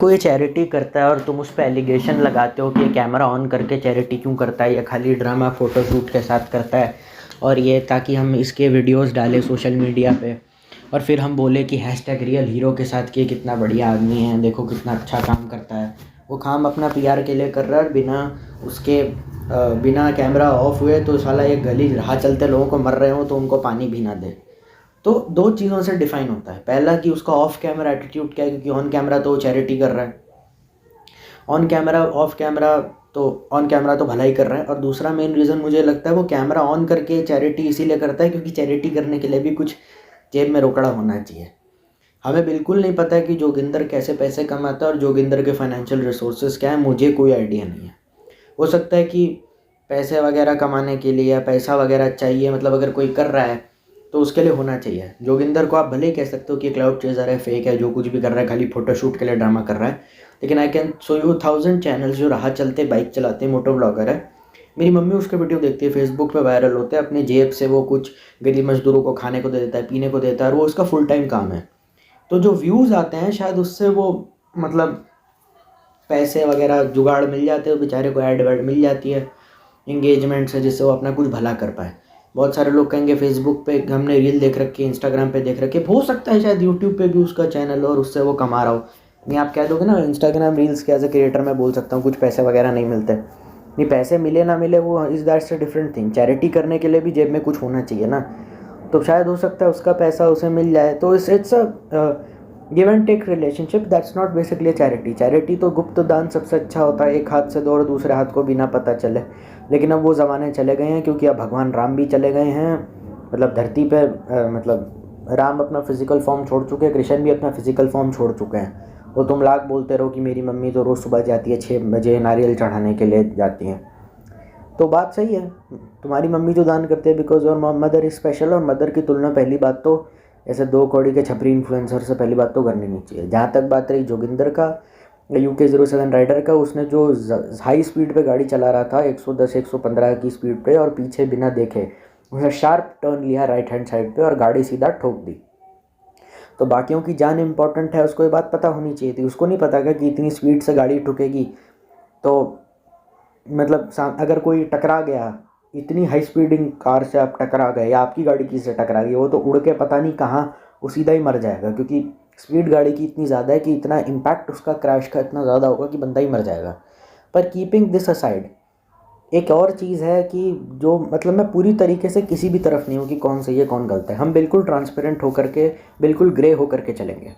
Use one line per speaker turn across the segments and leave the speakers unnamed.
कोई चैरिटी करता है और तुम उस पर एलिगेशन लगाते हो कि ये कैमरा ऑन करके चैरिटी क्यों करता है या खाली ड्रामा फ़ोटोशूट के साथ करता है और ये ताकि हम इसके वीडियोस डालें सोशल मीडिया पे और फिर हम बोले कि हैशटैग रियल हीरो के साथ कि ये कितना बढ़िया आदमी है, देखो कितना अच्छा काम करता है। वो काम अपना पीआर के लिए कर रहा है, बिना उसके बिना कैमरा ऑफ हुए तो साला एक गली राह चलते लोगों को मर रहे हो तो उनको पानी भी ना दे। तो दो चीज़ों से डिफाइन होता है, पहला कि उसका ऑफ कैमरा एटीट्यूड क्या है, क्योंकि ऑन कैमरा तो वो चैरिटी कर रहा है, ऑन कैमरा ऑन कैमरा तो भलाई कर रहा है। और दूसरा मेन रीज़न मुझे लगता है वो कैमरा ऑन करके चैरिटी इसीलिए करता है क्योंकि चैरिटी करने के लिए भी कुछ जेब में रोकड़ा होना चाहिए। हमें बिल्कुल नहीं पता है कि जोगिंदर कैसे पैसे कमाता है और जोगिंदर के फाइनेंशियल रिसोर्सेज क्या है, मुझे कोई आइडिया नहीं है। हो सकता है कि पैसे वगैरह कमाने के लिए या पैसा वगैरह चाहिए, मतलब अगर कोई कर रहा है तो उसके लिए होना चाहिए। जोगिंदर को आप भले ही कह सकते हो कि क्लाउड चेजर है, फेक है, जो कुछ भी कर रहा है खाली फोटोशूट के लिए ड्रामा कर रहा है, लेकिन I can show you 1000 channels जो राह चलते बाइक चलाते मोटो ब्लॉगर है। मेरी मम्मी उसके वीडियो देखती है, फेसबुक पे वायरल होते हैं, अपनी जेब से वो कुछ गरीब मजदूरों को खाने को दे देता है, पीने को देता है, और वो उसका फुल टाइम काम है। तो जो व्यूज़ आते हैं शायद उससे वो मतलब पैसे वगैरह जुगाड़ मिल जाते हैं, बेचारे को ऐड वैड मिल जाती है इंगेजमेंट से, जिससे वो अपना कुछ भला कर पाए। बहुत सारे लोग कहेंगे फेसबुक पे हमने रील देख रखी है, इंस्टाग्राम पे देख रखी है, हो सकता है शायद यूट्यूब पे भी उसका चैनल हो और उससे वो कमा रहा हो। नहीं, आप कह दोगे ना इंस्टाग्राम रील्स के एज ए क्रिएटर मैं बोल सकता हूँ कुछ पैसे वगैरह नहीं मिलते, नहीं पैसे मिले ना मिले वो is that's a different thing. Charity करने के लिए भी जेब में कुछ होना चाहिए ना, तो शायद हो सकता है उसका पैसा उसे मिल जाए। तो it's a give and take relationship, that's not basically charity. Charity तो गुप्त दान सबसे अच्छा होता है, एक हाथ से दो और दूसरे हाथ को बिना पता चले। लेकिन अब वो ज़माने चले गए हैं क्योंकि अब भगवान राम भी चले गए हैं, मतलब धरती पे मतलब राम अपना फिजिकल फॉर्म छोड़ चुके हैं, कृष्ण भी अपना फिजिकल फॉर्म छोड़ चुके हैं। वो तुम लाख बोलते रहो कि मेरी मम्मी तो रोज़ सुबह जाती है 6 बजे नारियल चढ़ाने के लिए जाती हैं, तो बात सही है, तुम्हारी मम्मी जो दान करती है बिकॉज और मदर इज स्पेशल। और मदर की तुलना पहली बात तो ऐसे 2 कौड़ी के छपरी इन्फ्लुएंसर से पहली बात तो करनी नहीं चाहिए। जहाँ तक बात रही जोगिंदर का UK07 राइडर का, उसने जो हाई स्पीड पे गाड़ी चला रहा था 110 115 की स्पीड पे और पीछे बिना देखे उसने शार्प टर्न लिया राइट हैंड साइड पे और गाड़ी सीधा ठोक दी। तो बाकियों की जान इंपॉर्टेंट है, उसको ये बात पता होनी चाहिए थी। उसको नहीं पता कि इतनी स्पीड से गाड़ी ठुकेगी, तो मतलब अगर कोई टकरा गया, इतनी हाई स्पीडिंग कार से आप टकरा गए या आपकी गाड़ी किसी से टकरा गई, वो तो उड़ के पता नहीं कहाँ वो सीधा ही मर जाएगा, क्योंकि स्पीड गाड़ी की इतनी ज़्यादा है कि इतना इम्पैक्ट उसका क्रैश का इतना ज़्यादा होगा कि बंदा ही मर जाएगा। पर कीपिंग दिस असाइड, एक और चीज़ है कि जो मतलब मैं पूरी तरीके से किसी भी तरफ नहीं हूँ कि कौन सही है कौन गलत है, हम बिल्कुल ट्रांसपेरेंट होकर के बिल्कुल ग्रे होकर के चलेंगे।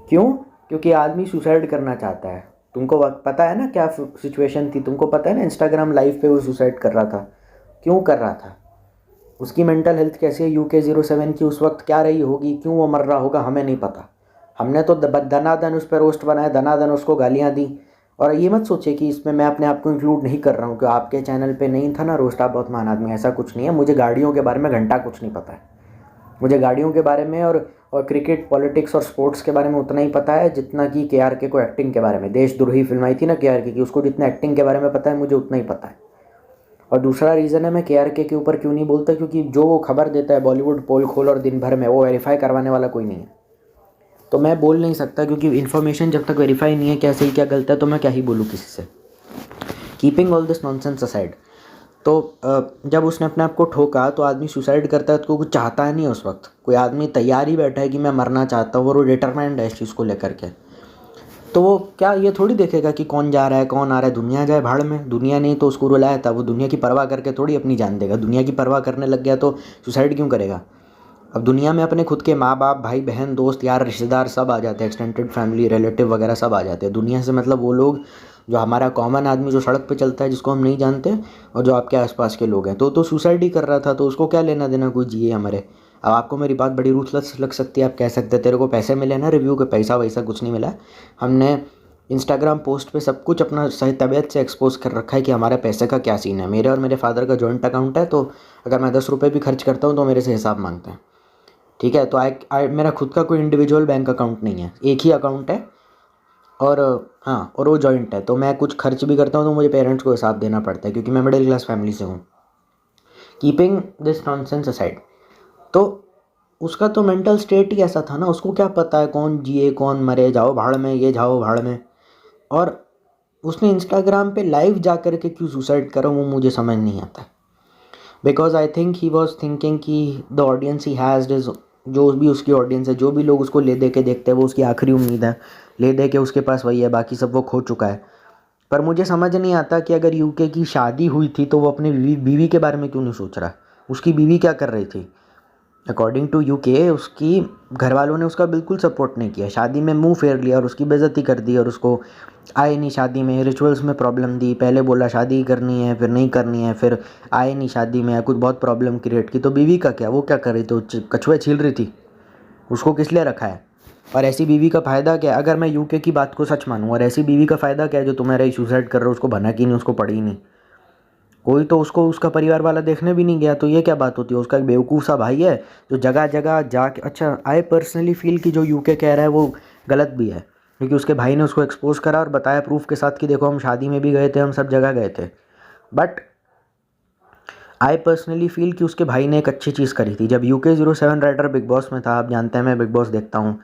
क्यों? क्योंकि आदमी सुसाइड करना चाहता है। तुमको पता है ना क्या सिचुएशन थी, तुमको पता है ना इंस्टाग्राम लाइव पे वो सुसाइड कर रहा था, क्यों कर रहा था, उसकी मेंटल हेल्थ कैसी है, UK07 की उस वक्त क्या रही होगी, क्यों वो मर रहा होगा, हमें नहीं पता। हमने तो दनादन उस पर रोस्ट बनाया, दनादन उसको गालियाँ दी। और ये मत सोचे कि इसमें मैं अपने आप को इंक्लूड नहीं कर रहा हूँ कि आपके चैनल पे नहीं था ना रोस्ट, आप बहुत महान आदमी, ऐसा कुछ नहीं है। मुझे गाड़ियों के बारे में घंटा कुछ नहीं पता है, मुझे गाड़ियों के बारे में और क्रिकेट पॉलिटिक्स और स्पोर्ट्स के बारे में उतना ही पता है जितना कि KRK को एक्टिंग के बारे में, देशद्रोही फिल्म आई थी ना KRK की, उसको जितना एक्टिंग के बारे में पता है मुझे उतना ही पता है। और दूसरा रीज़न है मैं KRK के ऊपर क्यों नहीं बोलता, क्योंकि जो वो खबर देता है बॉलीवुड पोल खोल और दिन भर में, वो वेरीफाई करवाने वाला कोई नहीं है। तो मैं बोल नहीं सकता क्योंकि इन्फॉर्मेशन जब तक वेरीफाई नहीं है क्या सही क्या गलत है, तो मैं क्या ही बोलूँ किसी से। Keeping all this nonsense aside, तो जब उसने अपने आप को ठोका तो आदमी सुसाइड करता है तो कुछ चाहता है नहीं उस वक्त, कोई आदमी तैयार ही बैठा है कि मैं मरना चाहता हूँ और वो डिटरमाइंड है इस चीज़ को लेकर के। तो वो क्या ये थोड़ी देखेगा कि कौन जा रहा है कौन आ रहा है, दुनिया जाए भाड़ में, दुनिया नहीं तो उसको रुलाया था, वो दुनिया की परवाह करके थोड़ी अपनी जान देगा। दुनिया की परवाह करने लग गया तो सुसाइड क्यों करेगा। अब दुनिया में अपने खुद के माँ बाप भाई बहन दोस्त यार रिश्तेदार सब आ जाते हैं, एक्सटेंडेड फैमिली रिलेटिव वगैरह सब आ जाते हैं। दुनिया से मतलब वो लोग जो हमारा कॉमन आदमी जो सड़क पे चलता है जिसको हम नहीं जानते, और जो आपके आसपास के लोग हैं। तो सुसाइड ही कर रहा था, तो उसको क्या लेना देना कोई जिए हमारे। अब आपको मेरी बात बड़ी रूथलेस लग सकती है, आप कह सकते हैं तेरे को पैसे मिले ना रिव्यू के, पैसा वैसा कुछ नहीं मिला। हमने इंस्टाग्राम पोस्ट पे सब कुछ अपना सही तबीयत से एक्सपोज कर रखा है कि हमारे पैसे का क्या सीन है। मेरे और मेरे फादर का जॉइंट अकाउंट है, तो अगर मैं 10 रुपये भी खर्च करता हूँ तो मेरे से हिसाब मांगते हैं, ठीक है। तो मेरा खुद का कोई इंडिविजुअल बैंक अकाउंट नहीं है, एक ही अकाउंट है। और हाँ, और वो जॉइंट है, तो मैं कुछ खर्च भी करता हूँ तो मुझे पेरेंट्स को हिसाब देना पड़ता है क्योंकि मैं मिडिल क्लास फैमिली से हूँ। कीपिंग दिस नॉनसेंस असाइड, तो उसका तो मेंटल स्टेट ही ऐसा था ना, उसको क्या पता है कौन जिए कौन मरे, जाओ भाड़ में, ये जाओ भाड़ में। और उसने इंस्टाग्राम पे लाइव जा कर के क्यों सुसाइड करा वो मुझे समझ नहीं आता। Because I think he was thinking कि the audience he has is, जो भी उसकी ऑडियंस है, जो भी लोग उसको ले दे के देखते हैं वो उसकी आखिरी उम्मीद है, ले दे के उसके पास वही है, बाकी सब वो खो चुका है। पर मुझे समझ नहीं आता कि अगर यूके की शादी हुई थी तो वो अपनी बीवी के बारे में क्यों नहीं सोच रहा। उसकी बीवी क्या कर रही थी? अकॉर्डिंग टू यूके उसकी घर वालों ने उसका बिल्कुल सपोर्ट नहीं किया, शादी में मुंह फेर लिया और उसकी बेइज्जती कर दी और उसको आए नहीं शादी में, रिचुअल्स में प्रॉब्लम दी, पहले बोला शादी करनी है फिर नहीं करनी है, फिर आए नहीं शादी में, कुछ बहुत प्रॉब्लम क्रिएट की। तो बीवी का क्या, वो क्या कर रही थी? कछुए छील रही थी? उसको किस लिए रखा है? और ऐसी बीवी का फ़ायदा क्या है? अगर मैं यूके की बात को सच मानूँ, और ऐसी बीवी का फ़ायदा क्या है जो तुम्हारा ही सुसाइड कर रहे हो, उसको बना कि नहीं, उसको पड़ी ही नहीं, कोई तो उसको उसका परिवार वाला देखने भी नहीं गया, तो ये क्या बात होती है? उसका एक बेवकूफ़ सा भाई है जो जगह जगह जाके, अच्छा आई पर्सनली फील कि जो यूके कह रहा है वो गलत भी है, क्योंकि उसके भाई ने उसको एक्सपोज करा और बताया प्रूफ के साथ कि देखो हम शादी में भी गए थे, हम सब जगह गए थे। बट आई पर्सनली फील कि उसके भाई ने एक अच्छी चीज़ करी थी। जब UK07 राइडर बिग बॉस में था, आप जानते हैं मैं बिग बॉस देखता हूँ,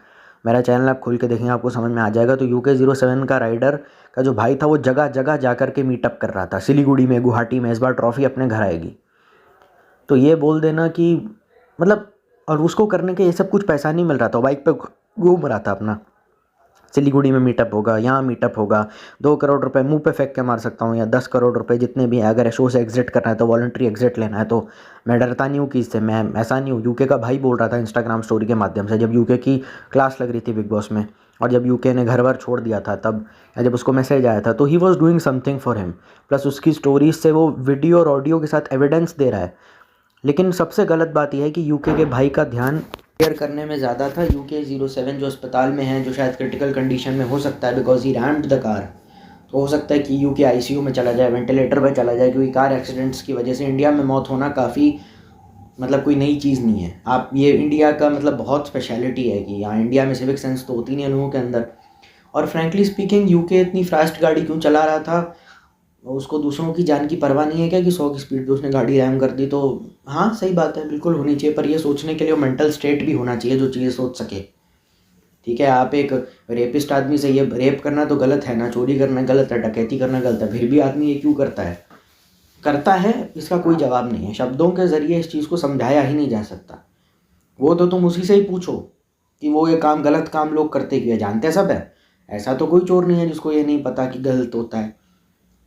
मेरा चैनल आप खोल के देखेंगे आपको समझ में आ जाएगा। तो UK07 का राइडर का जो भाई था वो जगह जगह जा कर के मीटअप कर रहा था, सिलीगुड़ी में, गुवाहाटी में, इस बार ट्रॉफी अपने घर आएगी। तो ये बोल देना कि मतलब, और उसको करने के ये सब कुछ पैसा नहीं मिल रहा था, बाइक पे घूम रहा था अपना, सिलीगुड़ी में मीटअप होगा, यहाँ मीटअप होगा, 2 करोड़ रुपए मुंह पे फेंक के मार सकता हूँ, या 10 करोड़ रुपए जितने भी है, अगर शो से एग्जिट करना है तो वॉलंटरी एग्जिट लेना है, तो मैं डरता नहीं हूँ कि इससे, मैं ऐसा नहीं हूँ। यूके का भाई बोल रहा था इंस्टाग्राम स्टोरी के माध्यम से, जब यूके की क्लास लग रही थी बिग बॉस में, और जब यूके ने घर वर छोड़ दिया था तब, या जब उसको मैसेज आया था, तो he was doing something for him. Plus उसकी स्टोरीज से वो वीडियो और ऑडियो के साथ एविडेंस दे रहा है। लेकिन सबसे गलत बात यह है कि यूके के भाई का ध्यान केयर करने में ज़्यादा था। UK07 जो अस्पताल में है, जो शायद क्रिटिकल कंडीशन में हो सकता है, because he rumped the car, तो हो सकता है कि यूके ICU में चला जाए, वेंटिलेटर पे चला जाए, क्योंकि कार एक्सीडेंट्स की वजह से इंडिया में मौत होना काफ़ी, मतलब कोई नई चीज़ नहीं है। आप ये इंडिया का मतलब बहुत स्पेशलिटी है कि यहाँ इंडिया में सिविक सेंस तो होती नहीं है लोगों के अंदर। और फ्रैंकली स्पीकिंग यूके इतनी फास्ट गाड़ी क्यों चला रहा था? उसको दूसरों की जान की परवाह नहीं है क्या कि 100 की स्पीड पे उसने गाड़ी रैम कर दी? तो हाँ सही बात है, बिल्कुल होनी चाहिए, पर ये सोचने के लिए वो मेंटल स्टेट भी होना चाहिए जो चीज़ें सोच सके। ठीक है, आप एक रेपिस्ट आदमी से, ये रेप करना तो गलत है ना, चोरी करना गलत है, डकैती करना गलत है, फिर भी आदमी ये क्यों करता है? करता है, इसका कोई जवाब नहीं है, शब्दों के ज़रिए इस चीज़ को समझाया ही नहीं जा सकता। वो तो तुम उसी से ही पूछो कि वो ये काम, गलत काम लोग करते क्यों है, जानते सब है, ऐसा तो कोई चोर नहीं है जिसको ये नहीं पता कि गलत होता है।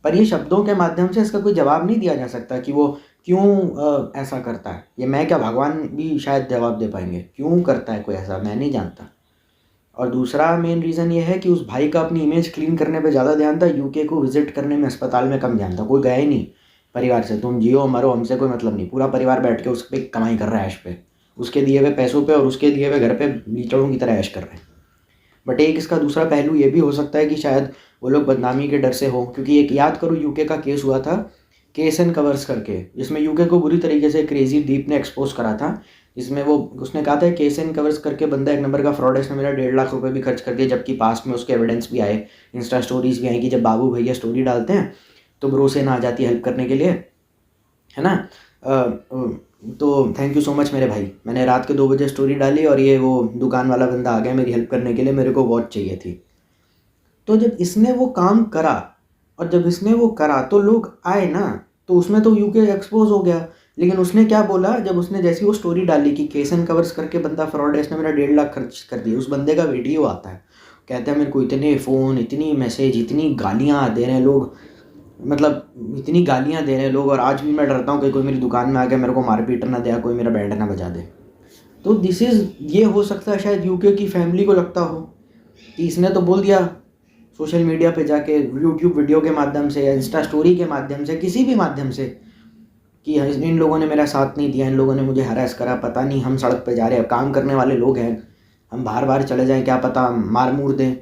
पर ये शब्दों के माध्यम से इसका कोई जवाब नहीं दिया जा सकता कि वो क्यों ऐसा करता है। ये मैं क्या, भगवान भी शायद जवाब दे पाएंगे क्यों करता है कोई ऐसा, मैं नहीं जानता। और दूसरा मेन रीज़न ये है कि उस भाई का अपनी इमेज क्लीन करने पे ज़्यादा ध्यान था, यूके को विजिट करने में, अस्पताल में कम ध्यान था। कोई गया ही नहीं परिवार से, तुम जियो मरो हमसे कोई मतलब नहीं, पूरा परिवार बैठ के उस पर कमाई कर रहा है, ऐश पे, उसके दिए हुए पैसों पे और उसके दिए हुए घर पे लीचड़ों की तरह ऐश कर रहे हैं। बट एक इसका दूसरा पहलू ये भी हो सकता है कि शायद वो लोग बदनामी के डर से हो, क्योंकि एक याद करो यूके का केस हुआ था केस एंड कवर्स करके, जिसमें यूके को बुरी तरीके से क्रेजी दीप ने एक्सपोज करा था, जिसमें वो उसने कहा था केस एंड कवर्स करके बंदा एक नंबर का फ्रॉड है, इसने मेरा 1.5 लाख रुपए भी खर्च कर दिया, जबकि पास में उसके एविडेंस भी आए, इंस्टा स्टोरीज भी आई कि जब बाबू भैया स्टोरी डालते हैं तो भरोसे ना आ जाती हेल्प करने के लिए, है ना। तो थैंक यू सो मच मेरे भाई, मैंने रात के 2 बजे स्टोरी डाली और ये वो दुकान वाला बंदा आ गया मेरी हेल्प करने के लिए, मेरे को वॉच चाहिए थी। तो जब इसने वो काम करा, और जब इसने वो करा तो लोग आए ना, तो उसमें तो यूके एक्सपोज हो गया। लेकिन उसने क्या बोला, जब उसने जैसी वो स्टोरी डाली कि केस एंड कवर्स करके बंदा फ्रॉड है, इसने मेरा 1.5 लाख खर्च कर दिया, उस बंदे का वीडियो आता है, कहता है मेरे को इतने फ़ोन, इतनी मैसेज, इतनी गालियाँ दे रहे हैं लोग, मतलब इतनी गालियाँ दे रहे हैं लोग, और आज भी मैं डरता हूँ कि कोई मेरी दुकान में आके मेरे को मार पीट ना दे, कोई मेरा बैंड ना बजा दे। तो दिस इज़, ये हो सकता है शायद यूके की फैमिली को लगता हो कि इसने तो बोल दिया सोशल मीडिया पे जाके, यूट्यूब वीडियो के माध्यम से या इंस्टा स्टोरी के माध्यम से, किसी भी माध्यम से, कि इन लोगों ने मेरा साथ नहीं दिया, इन लोगों ने मुझे हरास करा, पता नहीं हम सड़क पे जा रहे हैं, काम करने वाले लोग हैं, हम बाहर बाहर चले जाएं, क्या पता मार मूर दें।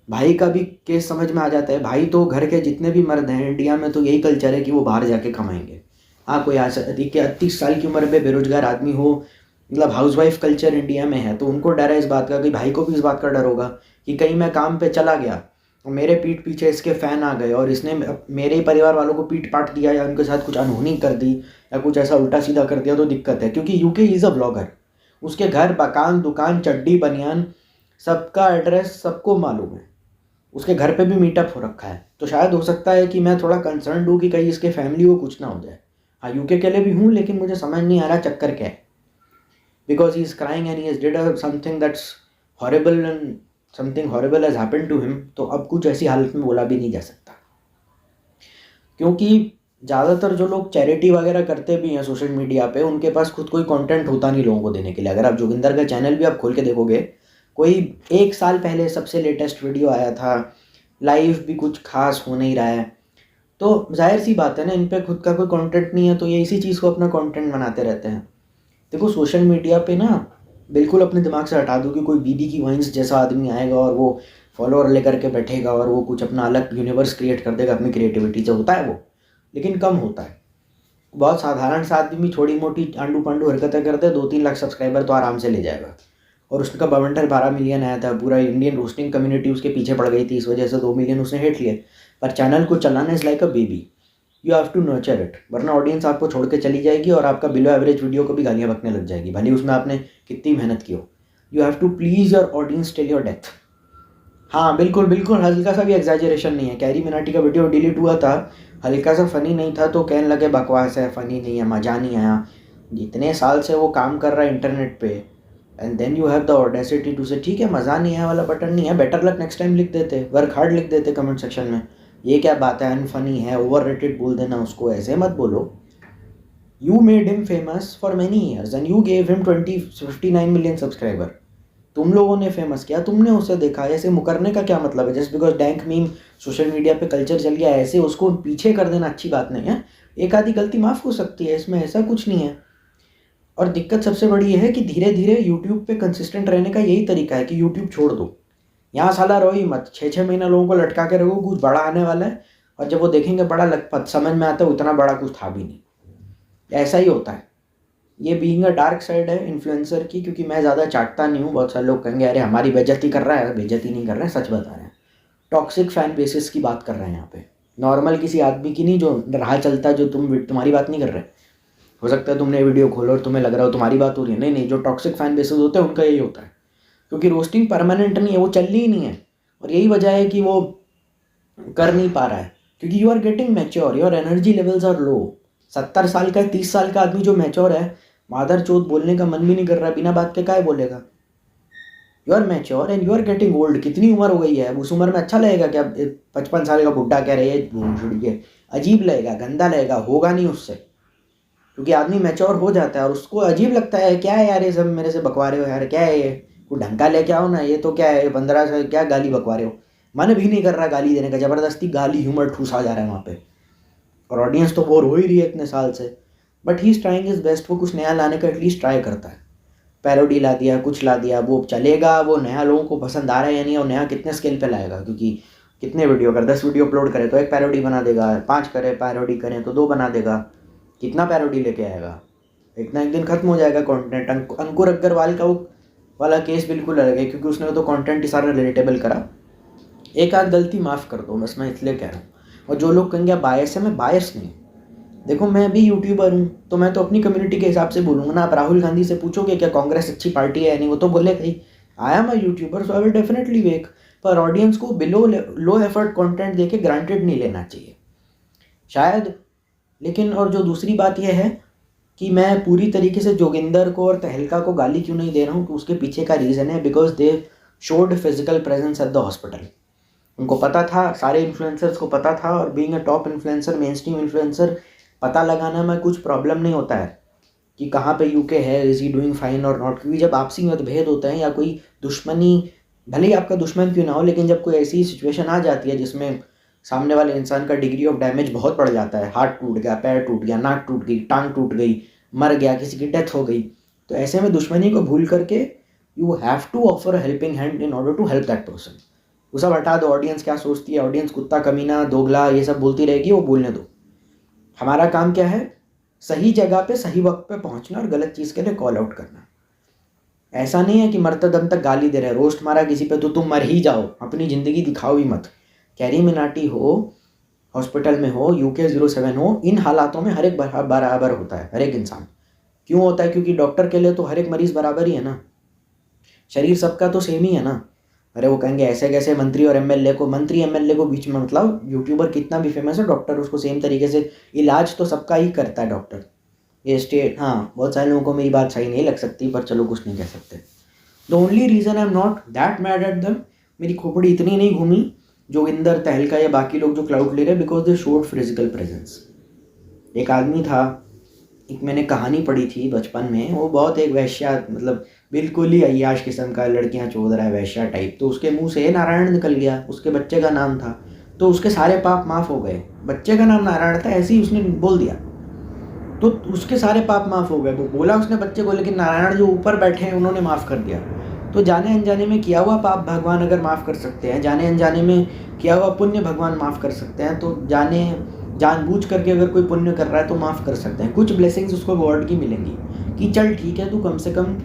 भाई का भी केस समझ में आ जाता है, भाई तो घर के जितने भी मर्द हैं इंडिया में, तो यही कल्चर है कि वो बाहर जाके कमाएंगे। हाँ, कोई अधिक 30 साल की उम्र में बेरोजगार आदमी हो, मतलब हाउसवाइफ कल्चर इंडिया में है, तो उनको डर है इस बात का, कि भाई को भी इस बात का डर होगा कि कहीं मैं काम पे चला गया और मेरे पीठ पीछे इसके फ़ैन आ गए और इसने मेरे ही परिवार वालों को पीट पाट दिया, या उनके साथ कुछ अनहोनी कर दी, या कुछ ऐसा उल्टा सीधा कर दिया, तो दिक्कत है। क्योंकि यूके इज़ अ ब्लॉगर, उसके घर, मकान, दुकान, चड्डी, बनियान, सबका एड्रेस सबको मालूम है। उसके घर पे भी मीटअप हो रखा है। तो शायद हो सकता है कि मैं थोड़ा कंसर्न हूँ कि कहीं इसके फैमिली को कुछ ना हो जाए। हाँ, यूके के लिए भी हूँ, लेकिन मुझे समझ नहीं आ रहा चक्कर क्या है। Because he is crying and he is did something that's horrible and something horrible has happened to him. तो अब कुछ ऐसी हालत में बोला भी नहीं जा सकता, क्योंकि ज़्यादातर जो लोग चैरिटी वगैरह करते भी हैं सोशल मीडिया पे, उनके पास खुद कोई कंटेंट होता नहीं लोगों को देने के लिए। अगर आप जोगिंदर का चैनल भी आप खोल के देखोगे, कोई 1 साल पहले सबसे लेटेस्ट वीडियो आया था, लाइव भी कुछ खास हो नहीं रहा है। तो जाहिर सी बात है ना, इन पे खुद का कोई कंटेंट नहीं है, तो ये इसी चीज़ को अपना कंटेंट बनाते रहते हैं। देखो सोशल मीडिया पे ना बिल्कुल अपने दिमाग से हटा दो कि कोई बीबी की वाइन्स जैसा आदमी आएगा और वो फॉलोअर लेकर के बैठेगा और वो कुछ अपना अलग यूनिवर्स क्रिएट कर देगा अपनी क्रिएटिविटी से। होता है वो, लेकिन कम होता है। बहुत साधारण सा आदमी छोटी मोटी आंडू पांडू हरकतें करते हैं, 2-3 लाख सब्सक्राइबर तो आराम से ले जाएगा। और उसका बवंडर 12 मिलियन आया था, पूरा इंडियन रोस्टिंग कम्युनिटी उसके पीछे पड़ गई थी, इस वजह से 2 मिलियन उसने हिट लिए। पर चैनल को चलाना is like a baby, you have to nurture it, वरना ऑडियंस आपको छोड़ के चली जाएगी और आपका बिलो एवरेज वीडियो को भी गालियाँ बकने लग जाएगी, भले उसमें आपने कितनी मेहनत की हो। You have to please your audience till your death. हाँ बिल्कुल बिल्कुल, हल्का सा भी एग्जैजरेशन नहीं है। कैरी मिनाटी का वीडियो डिलीट हुआ था, हल्का सा फ़नी नहीं था तो कहने लगे बकवास है, फ़नी नहीं है, मज़ा नहीं आया। जितने साल से वो काम कर रहा है इंटरनेट पे, and then you have the audacity to say ठीक है मज़ा नहीं है वाला बटन नहीं है, बेटर लक नेक्स्ट टाइम लिख देते, वर्क हार्ड लिख देते कमेंट सेक्शन में। ये क्या बात है, अनफनी है, ओवर रेटेड बोल देना उसको, ऐसे मत बोलो। You made him famous for many years and you gave him 59 million subscriber. तुम लोगों ने फेमस किया, तुमने उसे देखा, ऐसे मुकरने का क्या मतलब है? Just because dank meme social media पे कल्चर चल गया, ऐसे उसको पीछे कर देना अच्छी बात नहीं है। एक आधी गलती माफ़ हो सकती है, इसमें ऐसा कुछ नहीं है। और दिक्कत सबसे बड़ी ये है कि धीरे धीरे यूट्यूब पे कंसिस्टेंट रहने का यही तरीका है कि यूट्यूब छोड़ दो, यहाँ साला रहो ही मत। 6-6 महीना लोगों को लटका के रखो, कुछ बड़ा आने वाला है, और जब वो देखेंगे बड़ा लग समझ में आता है उतना बड़ा कुछ था भी नहीं। ऐसा ही होता है। ये बीइंग अ डार्क साइड है इन्फ्लुएंसर की, क्योंकि मैं ज़्यादा चाटता नहीं हूँ। बहुत सारे लोग कहेंगे अरे हमारी बेइज्जती कर रहा है, बेइज्जती नहीं कर रहे हैं, सच बता रहे हैं। टॉक्सिक फैन बेसिस की बात कर रहे हैं यहाँ पे, नॉर्मल किसी आदमी की नहीं जो राह चलता है, जो तुम्हारी बात नहीं कर रहे। हो सकता है तुमने वीडियो खोलो और तुम्हें लग रहा हो तुम्हारी बात हो रही है, नहीं नहीं, जो टॉक्सिक फैन बेसिस होते हैं उनका यही होता है, क्योंकि रोस्टिंग परमानेंट नहीं है, वो चलनी ही नहीं है। और यही वजह है कि वो कर नहीं पा रहा है, क्योंकि you are getting mature, your energy levels are low. 70 साल का 30 साल का आदमी जो मैच्योर है, मादर चोत बोलने का मन भी नहीं कर रहा, बिना बात के काहे बोलेगा? You are mature and you are getting old. कितनी उम्र हो गई है, उस उम्र में अच्छा लगेगा क्या? 55 साल का बुढ़ा कह रहे हैं, अजीब लगेगा, गंदा लगेगा, होगा नहीं उससे। क्योंकि आदमी मैच्योर हो जाता है और उसको अजीब लगता है, क्या है यार ये सब मेरे से बकवा रहे हो यार, क्या है ये, कोई ढंग का लेके आओ ना, ये तो क्या है 15 से क्या गाली बकवा रहे हो। मन भी नहीं कर रहा गाली देने का, ज़बरदस्ती गाली ह्यूमर ठूसा जा रहा है वहाँ पे, और ऑडियंस तो बोर हो ही रही है इतने साल से। But he is trying is best, वो कुछ नया लाने का एटलीस्ट ट्राई करता है। पैरोडी ला दिया, कुछ ला दिया, वो चलेगा, वो नया लोगों को पसंद आ रहा है या नहीं, और नया कितने स्केल पे लाएगा? क्योंकि कितने वीडियो अगर 10 वीडियो अपलोड करे तो 1 पैरोडी बना देगा, 5 करे पैरोडी करें तो 2 बना देगा, कितना पैरोडी लेके आएगा? एक ना एक दिन खत्म हो जाएगा कंटेंट। अंकुर अग्रवाल का वो वाला केस बिल्कुल अलग है, क्योंकि उसने तो कंटेंट ही सारा रिलेटेबल करा। एक आध गलती माफ़ कर दो, बस मैं इसलिए कह रहा हूँ। और जो लोग कहेंगे बायस है, मैं बायस नहीं। देखो मैं भी यूट्यूबर हूँ, तो मैं तो अपनी कम्युनिटी के हिसाब से बोलूँगा ना। आप राहुल गांधी से पूछोगे क्या कांग्रेस अच्छी पार्टी है या नहीं, वो तो बोलेगा he I am a YouTuber so I will definitely wake. पर ऑडियंस को बिलो लो एफर्ट कंटेंट देके ग्रांटेड नहीं लेना चाहिए शायद। लेकिन और जो दूसरी बात यह है कि मैं पूरी तरीके से जोगिंदर को और तहलका को गाली क्यों नहीं दे रहा हूँ, कि उसके पीछे का रीज़न है because they showed physical presence at the hospital. उनको पता था, सारे इन्फ्लुएंसर्स को पता था, और being a top influencer, main stream influencer, पता लगाना में कुछ प्रॉब्लम नहीं होता है कि कहाँ पे यूके है, इज़ ही डूइंग फाइन और नॉट। क्योंकि जब आपसी मतभेद होते हैं या कोई दुश्मनी, भले ही आपका दुश्मन क्यों ना हो, लेकिन जब कोई ऐसी सिचुएशन आ जाती है जिसमें सामने वाले इंसान का डिग्री ऑफ डैमेज बहुत बढ़ जाता है, हाथ टूट गया, पैर टूट गया, नाक टूट गई, टांग टूट गई, मर गया, किसी की डेथ हो गई, तो ऐसे में दुश्मनी को भूल करके you have to offer a helping hand in order to help that person. वो सब हटा दो, ऑडियंस क्या सोचती है, ऑडियंस कुत्ता, कमीना, दोगला, ये सब बोलती रहेगी, वो बोलने दो। हमारा काम क्या है? सही जगह पे सही वक्त पे पहुंचना और गलत चीज़ के लिए कॉल आउट करना। ऐसा नहीं है कि मरते दम तक गाली दे रहे, रोस्ट मारा किसी पे तो तुम मर ही जाओ, अपनी ज़िंदगी दिखाओ ही मत। कैरी मिनाटी हो, हॉस्पिटल में हो, UK 07 हो, इन हालातों में हर एक बराबर होता है, हर एक इंसान। क्यों होता है? क्योंकि डॉक्टर के लिए तो हर एक मरीज़ बराबर ही है ना, शरीर सबका तो सेम ही है ना। अरे वो कहेंगे ऐसे कैसे मंत्री और एमएलए को बीच में, मतलब यूट्यूबर कितना भी फेमस है, डॉक्टर उसको सेम तरीके से, इलाज तो सबका ही करता है डॉक्टर। ये स्टेट, हाँ बहुत सारे लोगों को मेरी बात सही नहीं लग सकती, पर चलो कुछ नहीं कह सकते। The only reason I am not that mad at दम, मेरी खोपड़ी इतनी नहीं घूमी जोगिंदर तहलका या बाकी लोग जो क्लाउड ले रहे, because they showed physical presence. एक आदमी था, एक मैंने कहानी पढ़ी थी बचपन में, वो बहुत एक वैश्या, मतलब बिल्कुल ही अय्याश किस्म का, लड़कियां चोद रहा है वैश्या टाइप, तो उसके मुंह से नारायण निकल गया, उसके बच्चे का नाम था, तो उसके सारे पाप माफ़ हो गए। बच्चे का नाम नारायण था, ऐसे ही उसने बोल दिया तो उसके सारे पाप माफ़ हो गए। वो बोला उसने बच्चे को, लेकिन नारायण जो ऊपर बैठे हैं उन्होंने माफ़ कर दिया। तो जाने अनजाने में किया हुआ पाप भगवान अगर माफ़ कर सकते हैं, जाने अनजाने में किया हुआ पुण्य भगवान माफ़ कर सकते हैं, तो जानबूझ करके अगर कोई पुण्य कर रहा है तो माफ़ कर सकते हैं। कुछ ब्लेसिंग्स उसको गॉड की मिलेंगी कि चल ठीक है, तू कम से कम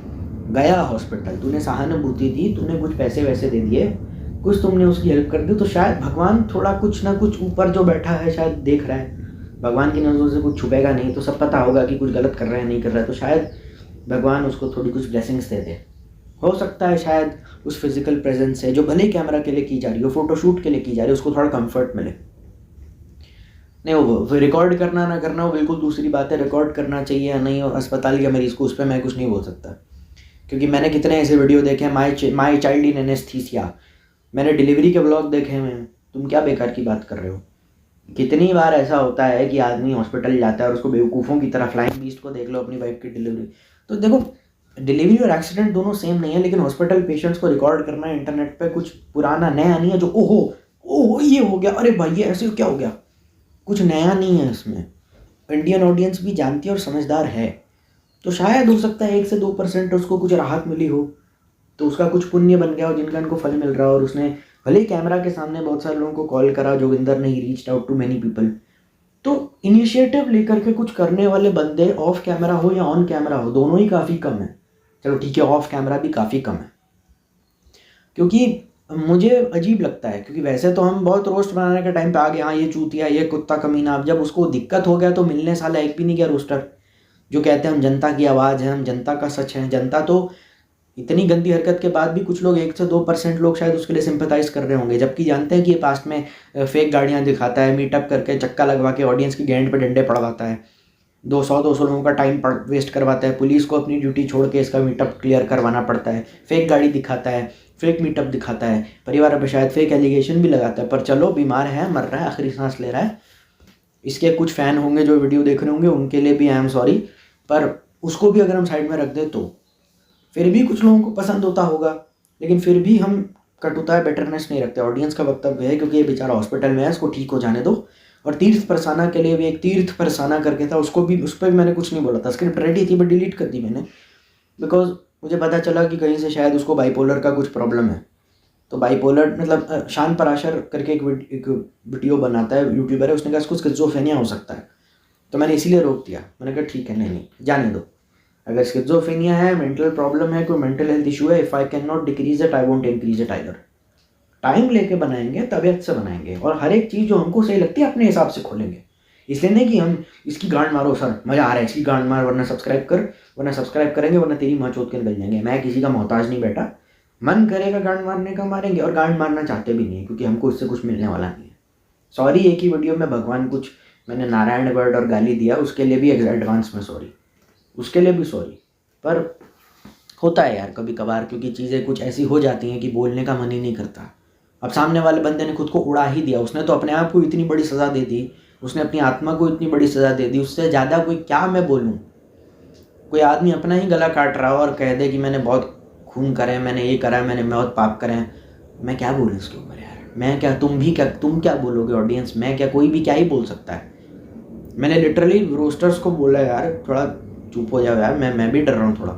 गया हॉस्पिटल, तूने सहानुभूति दी, तूने कुछ पैसे वैसे दे दिए, कुछ तुमने उसकी हेल्प कर दी, तो शायद भगवान थोड़ा कुछ ना कुछ ऊपर जो बैठा है शायद देख रहा है। भगवान की नज़रों से कुछ छुपेगा नहीं, तो सब पता होगा कि कुछ गलत कर रहा है नहीं कर रहा है, तो शायद भगवान उसको थोड़ी कुछ ब्लेसिंग्स दे दे। हो सकता है शायद उस फिजिकल प्रेजेंस से, जो भले ही कैमरा के लिए की जा रही हो, फोटोशूट के लिए की जा रही है, उसको थोड़ा कंफर्ट मिले। नहीं वो रिकॉर्ड करना ना करना वो बिल्कुल दूसरी बात है, रिकॉर्ड करना चाहिए या नहीं, और अस्पताल के मरीज़ को उस पर मैं कुछ नहीं बोल सकता, क्योंकि मैंने कितने ऐसे वीडियो देखे हैं, माई चाइल्ड इन एनेस्थीसिया, मैंने डिलीवरी के ब्लॉग देखे हैं। तुम क्या बेकार की बात कर रहे हो? कितनी बार ऐसा होता है कि आदमी हॉस्पिटल जाता है और उसको बेवकूफ़ों की तरह, फ्लाइंग बीस्ट को देख लो, अपनी वाइफ की डिलीवरी, तो देखो डिलीवरी और एक्सीडेंट दोनों सेम नहीं है, लेकिन हॉस्पिटल पेशेंट्स को रिकॉर्ड करना इंटरनेट पे कुछ पुराना नया नहीं है, जो ओहो ओहो ये हो गया, अरे भाई ये ऐसे क्या हो गया, कुछ नया नहीं है इसमें। इंडियन ऑडियंस भी जानती है और समझदार है, तो शायद हो सकता है 1 से 2% उसको कुछ राहत मिली हो, तो उसका कुछ पुण्य बन गया हो जिनका इनको फल मिल रहा हो। और उसने भले ही कैमरा के सामने बहुत सारे लोगों को कॉल करा, जोगिंदर ने he reached out to many people, तो इनिशिएटिव लेकर के कुछ करने वाले बंदे ऑफ कैमरा हो या ऑन कैमरा हो, दोनों ही काफ़ी कम है। चलो ठीक है, ऑफ कैमरा भी काफ़ी कम है, क्योंकि मुझे अजीब लगता है, क्योंकि वैसे तो हम बहुत रोस्ट बनाने के टाइम पे आ गए, हाँ ये चूतिया, ये कुत्ता कमीना, अब जब उसको दिक्कत हो गया तो मिलने साला एक भी नहीं गया रोस्टर, जो कहते हैं हम जनता की आवाज़ हैं, हम जनता का सच है। जनता तो इतनी गंदी हरकत के बाद भी कुछ लोग 1 से 2% लोग शायद उसके लिए सिंपैथाइज कर रहे होंगे, जबकि जानते हैं कि ये पास्ट में फेक गाड़ियाँ दिखाता है, मीटअप करके चक्का लगवा के ऑडियंस की गेंद पे डंडे पड़वाता है, 200 लोगों का टाइम वेस्ट करवाता है, पुलिस को अपनी ड्यूटी छोड़ के इसका मीटअप क्लियर करवाना पड़ता है, फेक गाड़ी दिखाता है, फेक मीटअप दिखाता है, परिवार पर शायद फेक एलिगेशन भी लगाता है, पर चलो बीमार है, मर रहा है, आखिरी सांस ले रहा है। इसके कुछ फ़ैन होंगे जो वीडियो देख रहे होंगे, उनके लिए भी आई एम सॉरी, पर उसको भी अगर हम साइड में रख दें तो फिर भी कुछ लोगों को पसंद होता होगा, लेकिन फिर भी हम कटुता बेटरनेस नहीं रखते। ऑडियंस का वक्तव्य है क्योंकि ये बेचारा हॉस्पिटल में है, इसको ठीक हो जाने दो। और तीर्थ परसाना के लिए भी एक तीर्थ परसाना करके था, उसको भी, उस पर भी मैंने कुछ नहीं बोला था, स्क्रिप्ट रेडी थी बट डिलीट कर दी मैंने, बिकॉज मुझे पता चला कि कहीं से शायद उसको बाइपोलर का कुछ प्रॉब्लम है। तो बाइपोलर मतलब शान पराशर करके एक वीडियो बनाता है, यूट्यूबर है, उसने कहा इसको स्किज़ोफ्रेनिया हो सकता है, तो मैंने इसीलिए रोक दिया। मैंने कहा ठीक है, नहीं जाने दो, अगर स्किज़ोफ्रेनिया है, मेंटल प्रॉब्लम है, कोई मेंटल हेल्थ इशू है, if I can not decrease it I won't increase it either. Time लेके बनाएंगे, तबीयत से बनाएंगे, और हर एक चीज़ जो हमको सही लगती है अपने हिसाब से खोलेंगे। इसलिए नहीं कि हम इसकी गांड मारो सर मज़ा आ रहा है, इसकी गांड मार, वरना सब्सक्राइब कर, वरना सब्सक्राइब करेंगे, वरना तेरी माँ चोद के निकल जाएंगे। मैं किसी का मोहताज नहीं बैठा, मन करेगा गांड मारने का मारेंगे, और गांड मारना चाहते भी नहीं है, क्योंकि हमको इससे कुछ मिलने वाला नहीं है। सॉरी, एक ही वीडियो में भगवान कुछ मैंने नारायण वर्ड और गाली दिया, उसके लिए भी एडवांस में सॉरी, उसके लिए भी सॉरी। पर होता है यार कभी कभार, क्योंकि चीज़ें कुछ ऐसी हो जाती हैं कि बोलने का मन ही नहीं करता। अब सामने वाले बंदे ने खुद को उड़ा ही दिया, उसने तो अपने आप को इतनी बड़ी सज़ा दे दी, उसने अपनी आत्मा को इतनी बड़ी सज़ा दे दी, उससे ज़्यादा कोई क्या मैं बोलूँ। कोई आदमी अपना ही गला काट रहा हो और कह दे कि मैंने बहुत खून करे, मैंने ये करा, मैंने बहुत पाप करे, मैं क्या बोलूँ इसके ऊपर यार? मैं क्या, तुम क्या बोलोगे ऑडियंस? मैं क्या, कोई भी क्या ही बोल सकता है। मैंने लिटरली रोस्टर्स को बोला यार थोड़ा चुप हो जाओ यार, मैं भी डर रहा हूँ थोड़ा।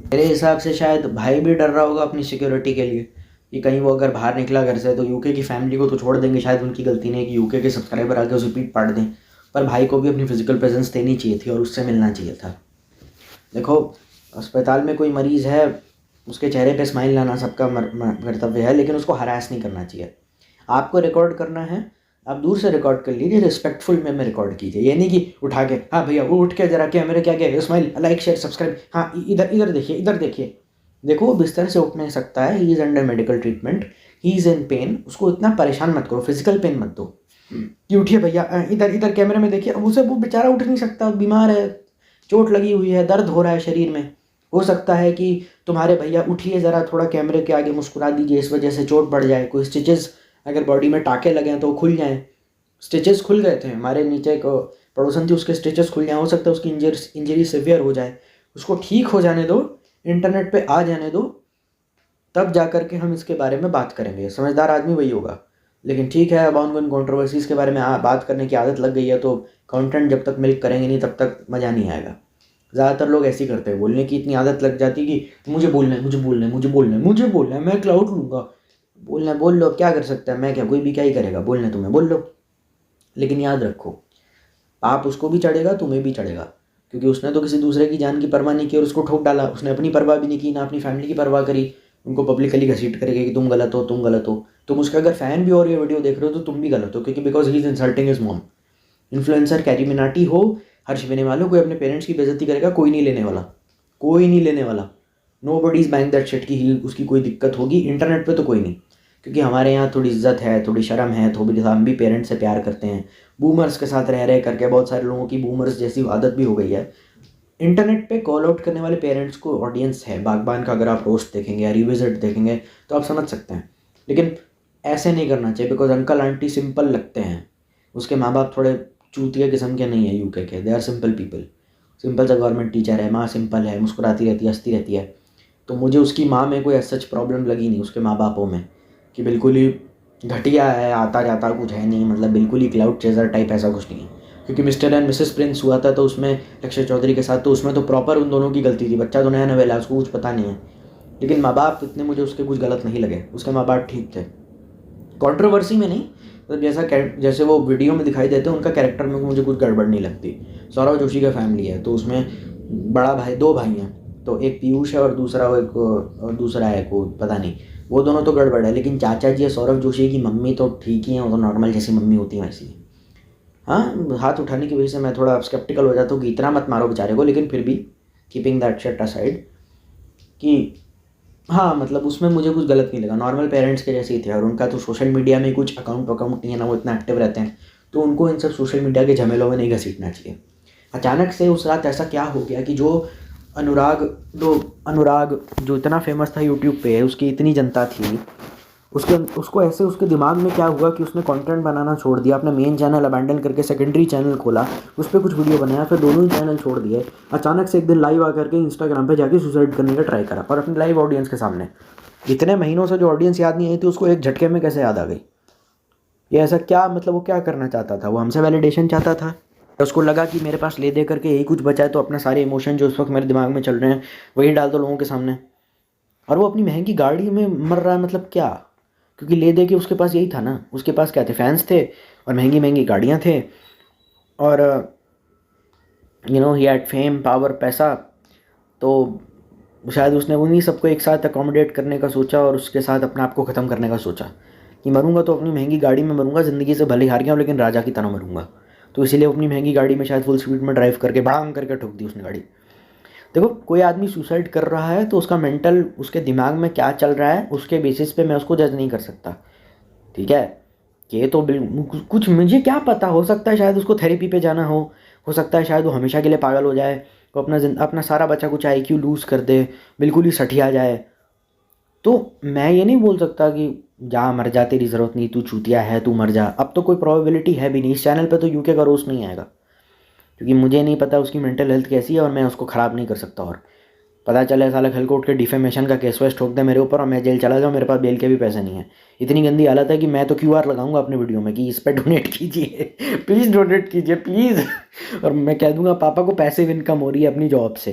मेरे हिसाब से शायद भाई भी डर रहा होगा अपनी सिक्योरिटी के लिए, कि कहीं वो अगर बाहर निकला घर से तो यूके की फैमिली को तो छोड़ देंगे, शायद उनकी गलती नहीं कि यूके के सब्सक्राइबर आके उसे पीट पाट दें, पर भाई को भी अपनी फिजिकल प्रेजेंस देनी चाहिए थी और उससे मिलना चाहिए था। देखो, अस्पताल में कोई मरीज़ है, उसके चेहरे पे स्माइल लाना सबका कर्तव्य है, लेकिन उसको हरास नहीं करना चाहिए। आपको रिकॉर्ड करना है आप दूर से रिकॉर्ड कर लीजिए, रिस्पेक्टफुल में रिकॉर्ड कीजिए। ये नहीं कि उठा के हाँ भैया वो उठ के जरा कैमरे क्या क्या स्माइल लाइक शेयर सब्सक्राइब, हाँ इधर इधर देखिए इधर देखिए। देखो वो बिस्तर से उठ नहीं सकता है, he is under medical treatment, he is in pen, उसको इतना परेशान मत करो, फिजिकल पेन मत दो कि उठिए भैया इधर इधर कैमरे में देखिए। अब उसे वो बेचारा उठ नहीं सकता, बीमार है, चोट लगी हुई है, दर्द हो रहा है शरीर में। हो सकता है कि तुम्हारे भैया उठिए ज़रा थोड़ा कैमरे के आगे मुस्कुरा दीजिए, इस वजह से चोट बढ़ जाए, कोई स्टिचेस अगर बॉडी में टाँके लगे हैं तो वो खुल जाएँ। स्टिचेस खुल गए थे, हमारे नीचे एक पड़ोसन थी, उसके स्टिचेस खुल जाए, हो सकता है उसकी इंजरी सिवियर हो जाए, उसको ठीक हो जाने दो, इंटरनेट पे आ जाने दो, तब जा कर के हम इसके बारे में बात करेंगे। समझदार आदमी वही होगा। लेकिन ठीक है, अब ऑनगोइंग कंट्रोवर्सीज़ के बारे में बात करने की आदत लग गई है, तो कंटेंट जब तक मिल्क करेंगे नहीं तब तक मज़ा नहीं आएगा। ज़्यादातर लोग ऐसे ही करते हैं, बोलने की इतनी आदत लग जाती है कि मुझे बोलना है, मुझे बोलना है, मुझे बोलना है, मुझे बोलना है, मैं क्लाउड लूँगा। बोलना है बोल लो, क्या कर सकता है, मैं क्या, कोई भी क्या ही करेगा, बोलना है तुम्हें बोल लो। लेकिन याद रखो, आप उसको भी चढ़ेगा, तुम्हें भी चढ़ेगा, क्योंकि उसने तो किसी दूसरे की जान की परवाह नहीं की और उसको ठोक डाला। उसने अपनी परवाह भी नहीं की, ना अपनी फैमिली की परवाह करी। उनको पब्लिकली घसीट करेगा कि तुम गलत हो, तुम गलत हो। तुम उसका अगर फ़ैन भी हो और ये वीडियो देख रहे हो तो तुम भी गलत हो, क्योंकि because he is insulting his mom. Influencer carry Minati हो, हर्ष लेने वालों, कोई अपने पेरेंट्स की बेइज्जती करेगा, कोई नहीं लेने वाला, कोई नहीं लेने वाला। Nobody is buying that shit की ही उसकी कोई दिक्कत होगी। इंटरनेट पे तो कोई नहीं, क्योंकि हमारे यहाँ थोड़ी इज्जत है, थोड़ी शर्म है, थोड़ी हम भी पेरेंट्स से प्यार करते हैं। बूमर्स के साथ रह करके बहुत सारे लोगों की बूमर्स जैसी आदत भी हो गई है। इंटरनेट पे कॉल आउट करने वाले पेरेंट्स को ऑडियंस है। बागबान का अगर आप रोस्ट देखेंगे या रिविजिट देखेंगे तो आप समझ सकते हैं। लेकिन ऐसे नहीं करना चाहिए, बिकॉज अंकल आंटी सिंपल लगते हैं, उसके माँ बाप थोड़े चूतिया किस्म के नहीं है यूके के, they are simple people. Simple सा गवर्नमेंट टीचर है, माँ सिंपल है, मुस्कुराती रहती है, हंसती रहती है। तो मुझे उसकी माँ में कोई सच प्रॉब्लम लगी नहीं, उसके माँ बापों में, कि बिल्कुल ही घटिया है, आता जाता कुछ है नहीं, मतलब बिल्कुल ही क्लाउड चेजर टाइप, ऐसा कुछ नहीं है। क्योंकि मिस्टर एंड मिसेस प्रिंस हुआ था तो उसमें लक्ष्य चौधरी के साथ, तो उसमें तो प्रॉपर उन दोनों की गलती थी। बच्चा तो नया नवेला, उसको कुछ पता नहीं है, लेकिन माँ बाप इतने मुझे उसके कुछ गलत नहीं लगे, उसके माँ बाप ठीक थे। कंट्रोवर्सी में नहीं, तो जैसे वो वीडियो में दिखाई देते हैं, उनका कैरेक्टर में मुझे कुछ गड़बड़ नहीं लगती। सौरव जोशी का फैमिली है, तो उसमें बड़ा भाई, दो भाई हैं, तो एक पीयूष है और दूसरा वो एक और दूसरा है को पता नहीं, वो दोनों तो गड़बड़ है। लेकिन चाचा जी सौरव जोशी की मम्मी तो ठीक ही है, वो तो नॉर्मल जैसी मम्मी होती है वैसी। हाँ, हाथ उठाने की वजह से मैं थोड़ा स्केप्टिकल हो जाता हूँ कि इतना मत मारो बेचारे को, लेकिन फिर भी कीपिंग दैट शिट असाइड, कि हाँ मतलब उसमें मुझे कुछ गलत नहीं लगा, नॉर्मल पेरेंट्स के जैसे ही थे। और उनका तो सोशल मीडिया में कुछ अकाउंट नहीं है ना, वो इतना एक्टिव रहते हैं, तो उनको इन सब सोशल मीडिया के झमेलों में नहीं घसीटना चाहिए। अचानक से उस रात ऐसा क्या हो गया कि जो अनुराग जो इतना फेमस था यूट्यूब पे, उसकी इतनी जनता थी, उसको ऐसे उसके दिमाग में क्या हुआ कि उसने कंटेंट बनाना छोड़ दिया, अपना मेन चैनल अबैंडन करके सेकेंडरी चैनल खोला, उस पर कुछ वीडियो बनाया, फिर दोनों ही चैनल छोड़ दिए। अचानक से एक दिन लाइव आकर के इंस्टाग्राम पे जाके सुसाइड करने का ट्राई करा, और अपनी लाइव ऑडियंस के सामने। इतने महीनों से जो ऑडियंस याद नहीं आई थी, उसको एक झटके में कैसे याद आ गई? ये ऐसा क्या मतलब, वो क्या करना चाहता था? वो हमसे वैलिडेशन चाहता था? उसको लगा कि मेरे पास ले दे करके यही कुछ बचा है, तो अपने सारे इमोशन जो उस वक्त मेरे दिमाग में चल रहे हैं वही डाल दो लोगों के सामने। और वो अपनी महंगी गाड़ी में मर रहा है, मतलब क्या? क्योंकि ले दे के उसके पास यही था ना, उसके पास क्या थे, फैंस थे और महंगी महंगी गाड़ियाँ थे, और ही हैड फेम, पावर, पैसा। तो शायद उसने उन्हीं सबको एक साथ अकोमोडेट करने का सोचा और उसके साथ अपने आप को ख़त्म करने का सोचा कि मरूंगा तो अपनी महंगी गाड़ी में मरूंगा, ज़िंदगी से भले हार गया हूँ लेकिन राजा की तरह मरूंगा। तो इसीलिए अपनी महंगी गाड़ी में शायद फुल स्पीड में ड्राइव करके भांग करके ठोक दी उसने गाड़ी। देखो, कोई आदमी सुसाइड कर रहा है तो उसका मेंटल, उसके दिमाग में क्या चल रहा है, उसके बेसिस पे मैं उसको जज नहीं कर सकता, ठीक है? ये तो कुछ मुझे क्या पता, हो सकता है शायद उसको थेरेपी पे जाना हो सकता है शायद वो हमेशा के लिए पागल हो जाए, वो अपना सारा बच्चा कुछ आईक्यू लूज़ कर दे, बिल्कुल ही सठिया जाए। तो मैं ये नहीं बोल सकता कि जा मर जा, तेरी ज़रूरत नहीं, तू चूतिया है, तू मर जा। अब तो कोई प्रोबेबिलिटी है भी नहीं, इस चैनल पे तो यूके का रोस्ट नहीं आएगा, क्योंकि मुझे नहीं पता उसकी मेंटल हेल्थ कैसी है और मैं उसको ख़राब नहीं कर सकता। और पता चले साला कल को उठ के डिफेमेशन का केस वेस ठोक दे मेरे ऊपर और मैं जेल चला जाऊँ, मेरे पास बेल के भी पैसे नहीं है। इतनी गंदी हालत है कि मैं तो क्यूआर लगाऊंगा अपने वीडियो में कि इस पर डोनेट कीजिए प्लीज़ डोनेट कीजिए प्लीज़ और मैं कह दूंगा पापा को पैसिव इनकम हो रही है अपनी जॉब से।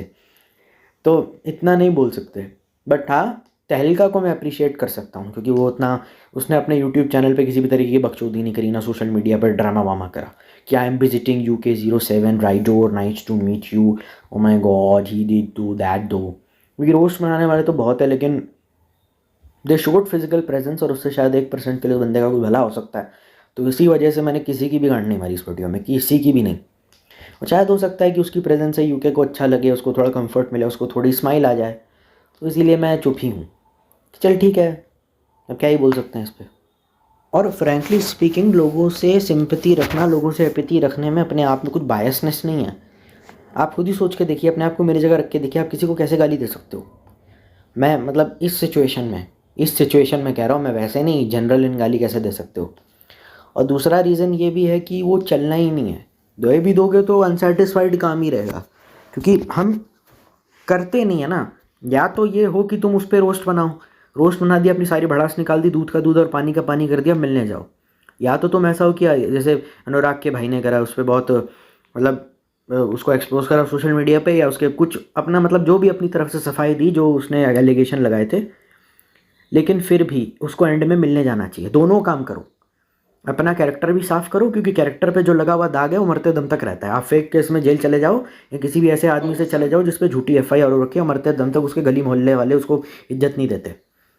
तो इतना नहीं बोल सकते, बट हाँ, तहलका को मैं अप्रिशिएट कर सकता हूँ, क्योंकि वो उतना, उसने अपने यूट्यूब चैनल पे किसी भी तरीके की बकचोदी नहीं करी, ना सोशल मीडिया पर ड्रामा वामा करा कि I am visiting UK07 right door, nice to meet you, oh my god he did do that though. क्योंकि रोस्ट बनाने वाले तो बहुत है, लेकिन दे शोड फिजिकल प्रेजेंस और उससे शायद 1% के लिए बंदे का कोई भला हो सकता है। तो इसी वजह से मैंने किसी की भी गांड नहीं मारी इस वीडियो में, किसी की भी नहीं। और शायद हो सकता है कि उसकी प्रेजेंस से यूके को अच्छा लगे, उसको थोड़ा कंफर्ट मिले, उसको थोड़ी स्माइल आ जाए, तो इसीलिए मैं चुप ही हूँ। चल ठीक है, अब क्या ही बोल सकते हैं इस पर। और फ्रेंकली स्पीकिंग, लोगों से सिंपैथी रखना, लोगों से एपैथी रखने में अपने आप में कुछ बायसनेस नहीं है। आप खुद ही सोच के देखिए, अपने आप को मेरी जगह रख के देखिए, आप किसी को कैसे गाली दे सकते हो। मैं मतलब इस सिचुएशन में कह रहा हूँ, मैं वैसे नहीं, जनरल इन गाली कैसे दे सकते हो। और दूसरा रीज़न ये भी है कि वो चलना ही नहीं है, दो भी दोगे तो अनसेटिस्फाइड काम ही रहेगा, क्योंकि हम करते नहीं है ना। या तो ये हो कि तुम उस पर रोस्ट बनाओ, रोस्ट बना दिया, अपनी सारी भड़ास निकाल दी, दूध का दूध और पानी का पानी कर दिया, मिलने जाओ। या तो तुम ऐसा हो कि जैसे अनुराग के भाई ने करा, उस पर बहुत मतलब उसको एक्सपोज करा सोशल मीडिया पे, या उसके कुछ अपना मतलब जो भी अपनी तरफ से सफाई दी, जो उसने एलिगेशन लगाए थे, लेकिन फिर भी उसको एंड में मिलने जाना चाहिए। दोनों काम करो, अपना कैरेक्टर भी साफ करो, क्योंकि कैरेक्टर पे जो लगा हुआ दाग है वो मरते दम तक रहता है। आप फेक केस में जेल चले जाओ, या किसी भी ऐसे आदमी से चले जाओ जिस पे झूठी एफआईआर हो रखी है, मरते दम तक उसके गली मोहल्ले वाले उसको इज्जत नहीं देते।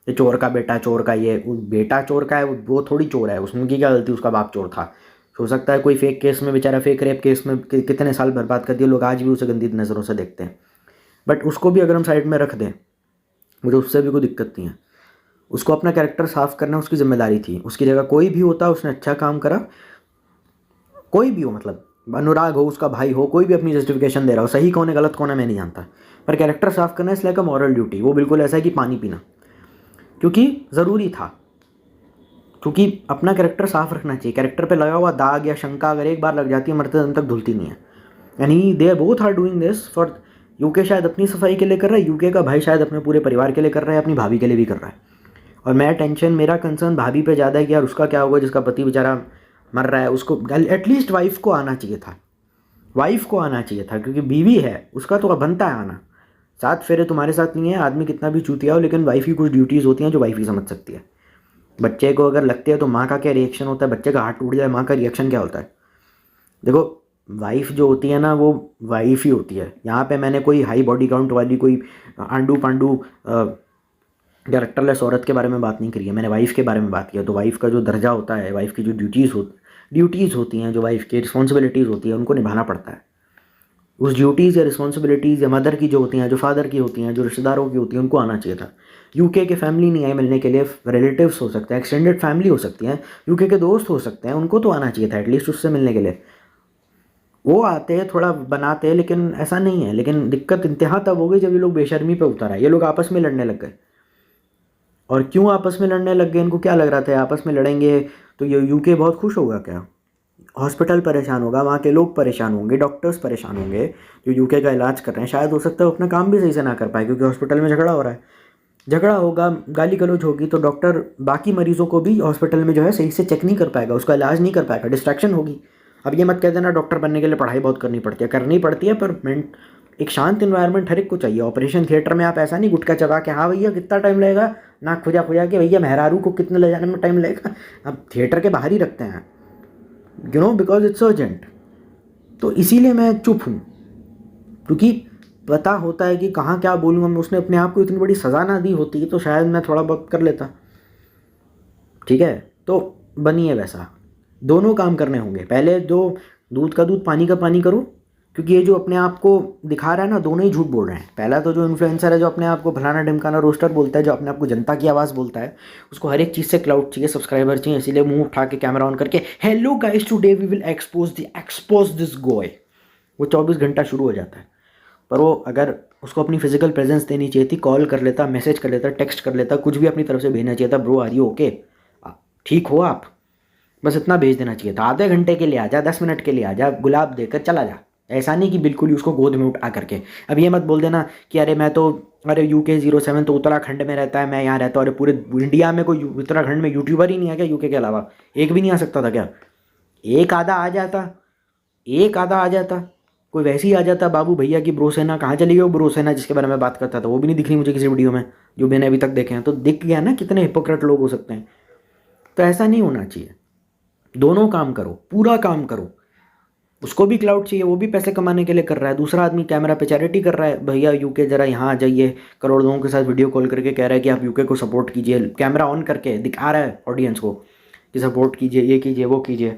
ये चोर का बेटा चोर का, ये बेटा चोर का है, वो थोड़ी चोर है, उसकी क्या गलती, उसका बाप चोर था। हो सकता है कोई फेक केस में बेचारा, फेक रेप केस में कितने साल बर्बाद कर दिए, लोग आज भी उसे गंदी नज़रों से देखते हैं। बट उसको भी अगर हम साइड में रख दें, मुझे उससे भी कोई दिक्कत नहीं है। उसको अपना कैरेक्टर साफ करना उसकी जिम्मेदारी थी। उसकी जगह कोई भी होता, उसने अच्छा काम करा, कोई भी हो, मतलब अनुराग हो, उसका भाई हो, कोई भी अपनी जस्टिफिकेशन दे रहा हो, सही कौन है गलत कौन है मैं नहीं जानता, पर कैरेक्टर साफ करना इस लाइक अ मॉरल ड्यूटी। वो बिल्कुल ऐसा है कि पानी पीना, क्योंकि ज़रूरी था, क्योंकि अपना कैरेक्टर साफ रखना चाहिए। कैरेक्टर पे लगा हुआ दाग या शंका अगर एक बार लग जाती है, मरते दम तक धुलती नहीं है। यानी they both are doing this for, UK शायद अपनी सफाई के लिए कर रहा है, यूके का भाई शायद अपने पूरे परिवार के लिए कर रहा है, अपनी भाभी के लिए भी कर रहा है। और मेरा कंसर्न भाभी पे ज़्यादा है कि यार उसका क्या होगा जिसका पति बेचारा मर रहा है। उसको एटलीस्ट वाइफ को आना चाहिए था, क्योंकि बीवी है, उसका तो बनता है आना। 7 फेरे तुम्हारे साथ नहीं है, आदमी कितना भी चूतिया हो, लेकिन वाइफ की कुछ ड्यूटीज़ होती हैं जो वाइफ ही समझ सकती है। बच्चे को अगर लगती है तो माँ का क्या रिएक्शन होता है, बच्चे का हाथ टूट जाए माँ का रिएक्शन क्या होता है। देखो, वाइफ जो होती है ना, वो वाइफ ही होती है। यहाँ पे मैंने कोई हाई बॉडी काउंट वाली कोई आंडू पांडू कैरेक्टरलेस औरत के बारे में बात नहीं करी है, मैंने वाइफ़ के बारे में बात किया। तो वाइफ़ का जो दर्जा होता है, वाइफ़ की जो ड्यूटीज़ होती हैं, जो वाइफ़ की रिस्पॉन्सिबिलिटीज़ होती है, उनको निभाना पड़ता है। उस ड्यूटीज़ या रिस्पॉन्सिबिलिटीज़ या मदर की जो होती हैं, जो फादर की होती हैं, जो रिश्तेदारों की होती हैं, उनको आना चाहिए था। यूके के फैमिली नहीं आई मिलने के लिए, रिलेटिव्स हो सकते हैं, एक्सटेंडेड फैमिली हो सकती हैं, यूके के दोस्त हो सकते हैं, उनको तो आना चाहिए था एटलीस्ट उससे मिलने के लिए। वो आते हैं, थोड़ा बनाते हैं, लेकिन ऐसा नहीं है। लेकिन दिक्कत इंतहा तब हो गई जब ये लोग बेशर्मी पे उतर आए, ये लोग आपस में लड़ने लग गए। और क्यों आपस में लड़ने लग गए, इनको क्या लग रहा था आपस में लड़ेंगे तो ये यूके बहुत खुश होगा क्या? हॉस्पिटल परेशान होगा, वहाँ के लोग परेशान होंगे, डॉक्टर्स परेशान होंगे जो यूके का इलाज कर रहे हैं। शायद हो सकता है वो अपना काम भी सही से ना कर पाए, क्योंकि हॉस्पिटल में झगड़ा हो रहा है, झगड़ा होगा, गाली गलौज होगी, तो डॉक्टर बाकी मरीजों को भी हॉस्पिटल में जो है सही से चेक नहीं कर पाएगा, उसका इलाज नहीं कर पाएगा, डिस्ट्रैक्शन होगी। अब ये मत कह देना डॉक्टर बनने के लिए पढ़ाई बहुत करनी पड़ती है, पर एक शांत इन्वायरमेंट हर एक को चाहिए। ऑपरेशन थिएटर में आप ऐसा नहीं गुटका चबा के, हाँ भैया कितना टाइम लगेगा, नाक खुजा खुजा के, भैया मेहरारू को कितने ले जाने में टाइम लगेगा, अब थिएटर के बाहर ही रखते हैं, बिकॉज इट्स अर्जेंट। तो इसीलिए मैं चुप हूँ, क्योंकि पता होता है कि कहाँ क्या बोलूँगा मैं। उसने अपने आप को इतनी बड़ी सज़ा ना दी होती तो शायद मैं थोड़ा बहुत कर लेता। ठीक है, तो बनिए वैसा, दोनों काम करने होंगे। पहले जो दूध का दूध पानी का पानी करो, क्योंकि ये जो अपने आप को दिखा रहा है ना, दोनों ही झूठ बोल रहे हैं। पहला तो जो इन्फ्लुएंसर है, जो अपने आप को फलाना ढिमकाना रोस्टर बोलता है, जो अपने आप को जनता की आवाज़ बोलता है, उसको हर एक चीज़ से क्लाउड चाहिए, सब्सक्राइबर चाहिए, इसीलिए मुंह उठा के कैमरा ऑन करके hello guys today we will expose this guy, वो 24 घंटा शुरू हो जाता है। पर वो अगर उसको अपनी फिजिकल प्रेजेंस देनी चाहिए थी, कॉल कर लेता, मैसेज कर लेता, टेक्स्ट कर लेता, कुछ भी अपनी तरफ से भेजना चाहिए था, ब्रो आर यू ओके, ठीक हो आप, बस इतना भेज देना चाहिए था। आधे घंटे के लिए आ जा, 10 मिनट के लिए आ जा, गुलाब देकर चला जा। ऐसा नहीं कि बिल्कुल ही उसको गोद में उठा करके। अब ये मत बोल देना कि अरे UK07 तो उत्तराखंड में रहता है, मैं यहाँ रहता हूँ। अरे पूरे इंडिया में कोई उत्तराखंड में यूट्यूबर ही नहीं है क्या यूके के अलावा? एक भी नहीं आ सकता था क्या? एक आधा आ जाता, कोई वैसे ही आ जाता। बाबू भैया की ब्रोसेना कहाँ चली गई? वो ब्रोसेना जिसके बारे में बात करता था, वो भी नहीं दिख रही मुझे किसी वीडियो में जो मैंने अभी तक देखे हैं। तो दिख गया ना कितने हिपोक्रेट लोग हो सकते हैं। तो ऐसा नहीं होना चाहिए, दोनों काम करो, पूरा काम करो। उसको भी क्लाउड चाहिए, वो भी पैसे कमाने के लिए कर रहा है। दूसरा आदमी कैमरा पे चैरिटी कर रहा है, भैया यूके जरा यहाँ आ जाइए, करोड़ लोगों के साथ वीडियो कॉल करके कह रहा है कि आप यूके को सपोर्ट कीजिए, कैमरा ऑन करके दिखा रहा है ऑडियंस को कि सपोर्ट कीजिए, ये कीजिए, वो कीजिए।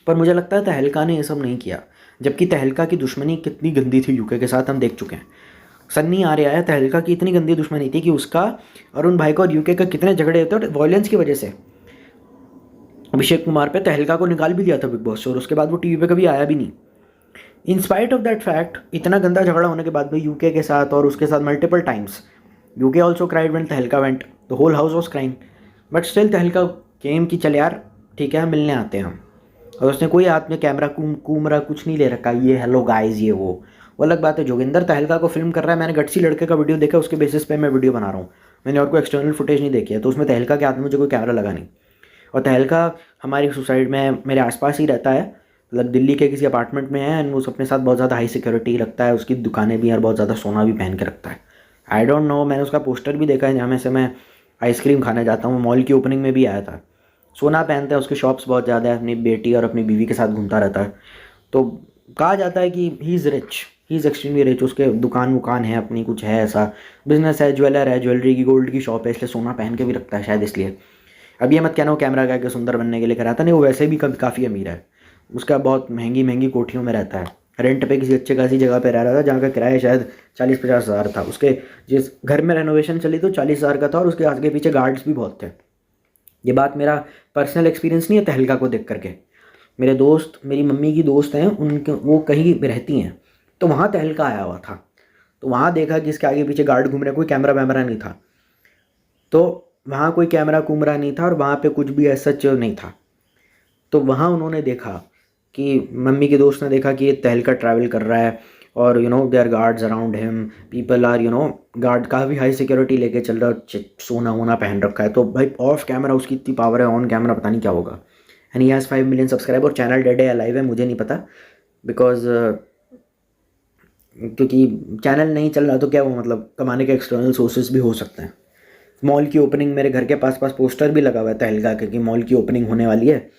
पर मुझे लगता है तहलका ने ये सब नहीं किया, जबकि तहलका की दुश्मनी कितनी गंदी थी यूके के साथ हम देख चुके हैं। सन्नी आर्या तहलका की इतनी गंदी दुश्मनी थी कि उसका अरुण भाई को और यूके का कितने झगड़े होते और वॉयलेंस की वजह से अभिषेक कुमार पे तहलका को निकाल भी दिया था बिग बॉस से, और उसके बाद वो टीवी पे कभी आया भी नहीं। In spite of that fact, इतना गंदा झगड़ा होने के बाद भी यूके के साथ और उसके साथ multiple times UK also cried when Tehelka went, the whole house was crying, but still Tehelka came कि चल यार ठीक है मिलने आते हैं हम। और उसने कोई हाथ में कैमरा कूमरा कुछ नहीं ले रखा, ये हेलो गाइज ये वो अलग बात है। जोगिंदर तहलका को फिल्म कर रहा है, मैंने गट्सी लड़के का वीडियो देखा, उसके बेसिस पे मैं वीडियो बना रहा हूँ, मैंने और कोई एक्सटर्नल फुटेज नहीं देखी है। तो उसमें तहलका के हाथ में मुझे कोई कैमरा लगा नहीं। और तहलका हमारी सोसाइटी में मेरे आसपास ही रहता है, मतलब दिल्ली के किसी अपार्टमेंट में है, एंड वो अपने साथ बहुत ज़्यादा हाई सिक्योरिटी रखता है, उसकी दुकानें भी और बहुत ज़्यादा सोना भी पहन के रखता है। आई डोंट नो, मैंने उसका पोस्टर भी देखा है जहाँ में से मैं आइसक्रीम खाने जाता हूँ, मॉल की ओपनिंग में भी आया था। सोना पहनता है, उसके शॉप्स बहुत ज़्यादा है, अपनी बेटी और अपनी बीवी के साथ घूमता रहता है। तो कहा जाता है कि he is rich, he is extremely rich, उसके दुकान वुकान है अपनी, कुछ है ऐसा बिजनेस है, ज्वेलर है, ज्वेलरी की गोल्ड की शॉप है, इसलिए सोना पहन के भी रखता है शायद इसलिए। अब ये मत कहना वो कैमरा का के सुंदर बनने के लिए कराता नहीं, वो वैसे भी काफ़ी अमीर है, उसका बहुत महंगी महंगी कोठियों में रहता है, रेंट पे किसी अच्छे खासी जगह पे रह रहा था जहाँ का किराया शायद 40-50 हज़ार था। उसके जिस घर में रेनोवेशन चली तो 40 हज़ार का था, और उसके आगे पीछे गार्ड्स भी बहुत थे। ये बात मेरा पर्सनल एक्सपीरियंस नहीं है तहलका को देख करके, मेरे दोस्त, मेरी मम्मी की दोस्त हैं, उनके वो कहीं रहती हैं, तो वहाँ तहलका आया हुआ था, तो वहाँ देखा कि इसके आगे पीछे गार्ड घूम रहे, कोई कैमरा वैमरा नहीं था, तो वहाँ कोई कैमरा कुमरा नहीं था और वहाँ पे कुछ भी ऐसा नहीं था। तो वहाँ उन्होंने देखा कि मम्मी के दोस्त ने देखा कि ये तहलका ट्रैवल कर रहा है, और they are guards around him, people are guard का भी हाई सिक्योरिटी लेके चल रहा है, सोना वोना पहन रखा है। तो भाई ऑफ कैमरा उसकी इतनी पावर है, ऑन कैमरा पता नहीं क्या होगा। And he has 5 million subscriber, channel dead है लाइव है मुझे नहीं पता, बिकॉज क्योंकि चैनल नहीं चल रहा तो क्या वो मतलब कमाने के एक्सटर्नल सोर्सेज भी हो सकते हैं। मॉल की ओपनिंग मेरे घर के पास पोस्टर भी लगा हुआ है तहलका के कि मॉल की ओपनिंग होने वाली है,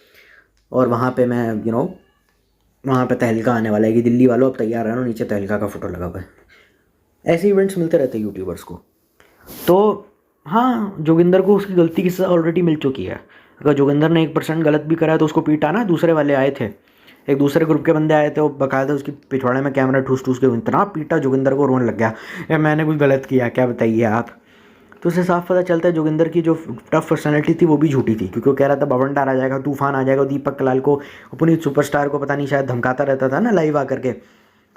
और वहाँ पे मैं वहाँ पे तहलका आने वाला है कि दिल्ली वालों अब तैयार रहना, नीचे तहलका का फोटो लगा हुआ है। ऐसे इवेंट्स मिलते रहते हैं यूट्यूबर्स को। तो हाँ, जोगिंदर को उसकी गलती की सज़ा ऑलरेडी मिल चुकी है। अगर जोगिंदर ने 1% गलत भी करा है तो उसको पीटा ना, दूसरे वाले आए थे, एक दूसरे ग्रुप के बंदे आए थे, वो बकायदा उसकी पिछवाड़े में कैमरा ठूस ठूस के इतना पीटा, जोगिंदर को रोने लग गया, यार मैंने कुछ गलत किया क्या बताइए आप। तो उससे साफ पता चलता है जोगिंदर की जो टफ पर्सनैलिटी थी वो भी झूठी थी, क्योंकि वो कह रहा था बवंडार आ जाएगा, तूफान आ जाएगा, दीपक कलाल को अपनी सुपरस्टार को पता नहीं शायद धमकाता रहता था ना लाइव आकर के।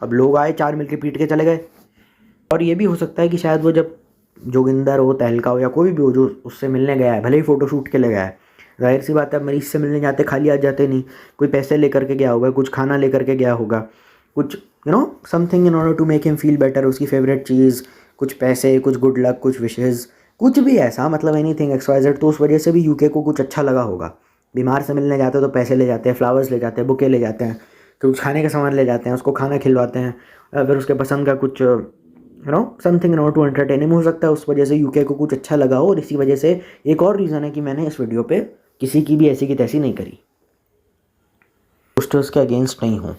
अब लोग आए 4 मिलके पीट के चले गए। और ये भी हो सकता है कि शायद वो जब जोगिंदर हो, तहलका हो, या कोई भी हो जो उससे मिलने गया है, भले ही फ़ोटोशूट के लिए गया है, जाहिर सी बात है मरीज से मिलने जाते खाली आ जाते नहीं, कोई पैसे लेकर के गया होगा, कुछ खाना लेकर के गया होगा, कुछ something in order to make him feel better, उसकी फेवरेट चीज़, कुछ पैसे, कुछ गुड लक, कुछ विशेज़, कुछ भी ऐसा, मतलब एनीथिंग XYZ। तो उस वजह से भी यूके को कुछ अच्छा लगा होगा। बीमार से मिलने जाते हैं तो पैसे ले जाते हैं, फ्लावर्स ले जाते हैं, बुके ले जाते हैं, कुछ खाने का सामान ले जाते हैं, उसको खाना खिलवाते हैं, फिर उसके पसंद का कुछ something in order to entertain him. हो सकता है उस वजह से यूके को कुछ अच्छा लगा हो, और इसी वजह से एक और रीज़न है कि मैंने इस वीडियो पे किसी की भी ऐसी की तैसी नहीं करी, रोस्टर्स के अगेंस्ट नहीं हूँ,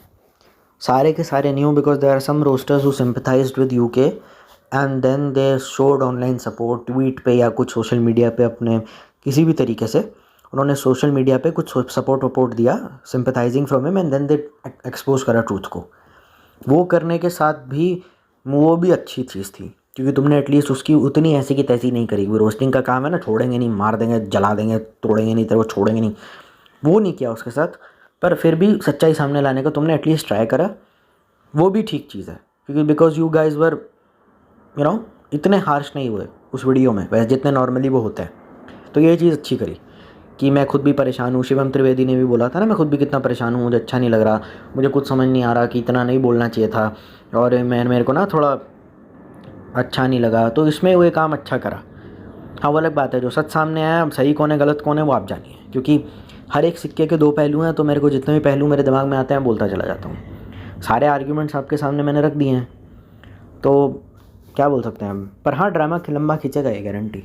सारे के सारे नहीं हूँ, because there are some roasters who sympathised with UK and then they showed online support, tweet पे या कुछ सोशल मीडिया पे, अपने किसी भी तरीके से उन्होंने सोशल मीडिया पे कुछ सपोर्ट वपोर्ट दिया, sympathising from him, and then they expose करा ट्रूथ को। वो करने के साथ भी वो भी अच्छी चीज़ थी, क्योंकि तुमने एटलीस्ट उसकी उतनी ऐसी की तैसी नहीं करी। वो रोस्टिंग का काम है ना, छोड़ेंगे नहीं, मार देंगे, जला देंगे, तोड़ेंगे नहीं, तेरे को छोड़ेंगे नहीं, वो नहीं किया उसके साथ। पर फिर भी सच्चाई सामने लाने का तुमने एटलीस्ट ट्राई करा, वो भी ठीक चीज़ है, क्योंकि बिकॉज यू गाइज वर इतने हार्श नहीं हुए उस वीडियो में वैसे जितने नॉर्मली वो होते हैं। तो ये चीज़ अच्छी करी कि मैं खुद भी परेशान हूँ। शिवम त्रिवेदी ने भी बोला था ना, मैं खुद भी कितना परेशान हूँ, मुझे अच्छा नहीं लग रहा, मुझे कुछ समझ नहीं आ रहा कि इतना नहीं बोलना चाहिए था, और मेरे को ना थोड़ा अच्छा नहीं लगा। तो इसमें वो काम अच्छा करा। हाँ, वो अलग बात है जो सच सामने आया, अब सही कौन है गलत कौन है वो आप जानिए, क्योंकि हर एक सिक्के के 2 पहलू हैं। तो मेरे को जितने भी पहलू मेरे दिमाग में आते हैं बोलता चला जाता हूँ। सारे आर्ग्यूमेंट्स आपके सामने मैंने रख दिए हैं, तो क्या बोल सकते हैं हम। पर हाँ, ड्रामा लंबा खींचेगा ये गारंटी।